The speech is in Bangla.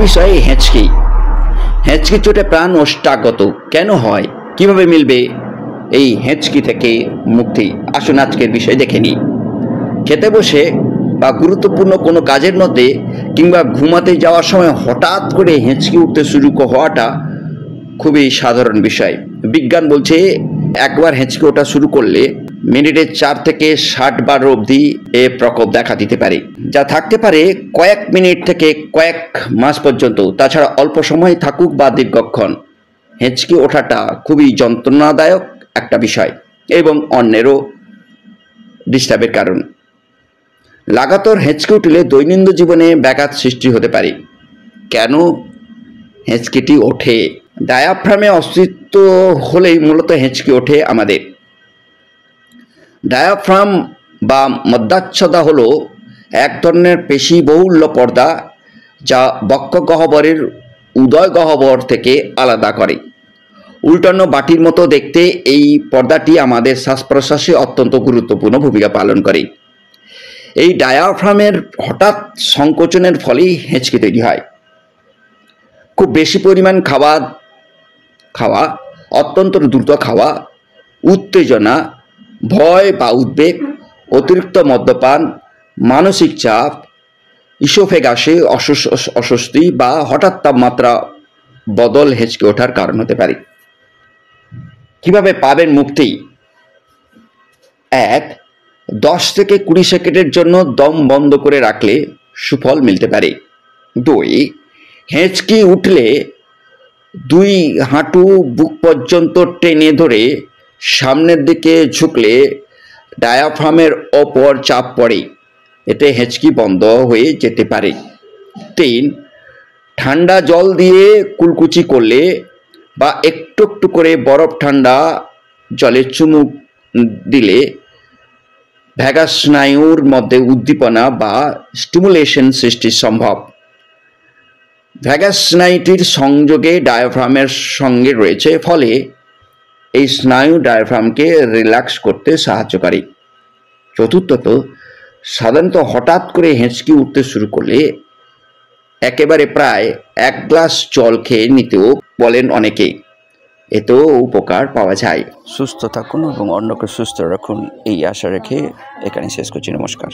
বিষয় হেঁচকি। হেঁচকি চোটে প্রাণ ওষ্ঠাগত কেন হয়, কিভাবে মিলবে এই হেঁচকি থেকে মুক্তি? আসুন আজকের বিষয় দেখে নিই। খেতে বসে বা গুরুত্বপূর্ণ কোনো কাজের মধ্যে কিংবা ঘুমাতে যাওয়ার সময় হঠাৎ করে হেঁচকি উঠতে শুরু হওয়াটা খুবই সাধারণ বিষয়। বিজ্ঞান বলছে একবার হেঁচকি ওঠা শুরু করলে মিনিটে 4 থেকে 60 বার অবধি এ প্রকোপ দেখা দিতে পারে, যা থাকতে পারে কয়েক মিনিট থেকে কয়েক মাস পর্যন্ত। তাছাড়া অল্প সময় থাকুক বা দীর্ঘক্ষণ, হেঁচকি ওঠাটা খুবই যন্ত্রণাদায়ক একটা বিষয় এবং অন্যেরও ডিস্টার্বের কারণ। লাগাতার হেঁচকি উঠলে দৈনন্দিন জীবনে ব্যাঘাত সৃষ্টি হতে পারে। কেন হেঁচকিটি ওঠে? ডায়াফ্রামে অস্তিত্ব হলেই মূলত হেঁচকি ওঠে আমাদের। ডায়াফ্রাম বা মধ্যাচ্ছদা হলো এক ধরনের পেশি বহুল্য পর্দা যা বক্ষ গহ্বরের উদয় গহ্বর থেকে আলাদা করে। উল্টানো বাটির মতো দেখতে এই পর্দাটি আমাদের শ্বাস প্রশ্বাসে অত্যন্ত গুরুত্বপূর্ণ ভূমিকা পালন করে। এই ডায়াফ্রামের হঠাৎ সংকোচনের ফলেই হেঁচকি তৈরি হয়। খুব বেশি পরিমাণ খাওয়া, অত্যন্ত দ্রুত খাওয়া, উত্তেজনা, ভয় বা উদ্বেগ, অতিরিক্ত মদ্যপান, মানসিক চাপ, ইসোফেগাসে অস্বস্তি বা হঠাৎ তাপমাত্রা বদল হেঁচকি ওঠার কারণ হতে পারে। কিভাবে পাবেন মুক্তি? 1. 10 থেকে 20 সেকেন্ডের জন্য দম বন্ধ করে রাখলে সুফল মিলতে পারে। 2. হেঁচকি উঠলে 2 হাঁটু বুক পর্যন্ত টেনে ধরে সামনের দিকে ঝুঁকলে ডায়াফ্রামের ওপর চাপ পড়ে, এতে হেঁচকি বন্ধ হয়ে যেতে পারে। 3. ঠান্ডা জল দিয়ে কুলকুচি করলে বা একটু একটু করে বরফ ঠান্ডা জলে চুমুক দিলে ভ্যাগাস স্নায়ুর মধ্যে উদ্দীপনা বা স্টিমুলেশন সৃষ্টি সম্ভব। ভ্যাগাস স্নায়ুটির সংযোগে ডায়াফ্রামের সঙ্গে রয়েছে, ফলে এই স্নায়ু ডায়াফ্রামকে রিল্যাক্স করতে সাহায্য করে। চতুর্থত, সাধারণত হঠাৎ করে হেঁচকি উঠতে শুরু করলে একেবারে প্রায় 1 গ্লাস জল খেয়ে নিতেও বলেন অনেকে, এতেও উপকার পাওয়া যায়। সুস্থ থাকুন এবং অন্যকে সুস্থ রাখুন, এই আশা রেখে এখানে শেষ করছি। নমস্কার।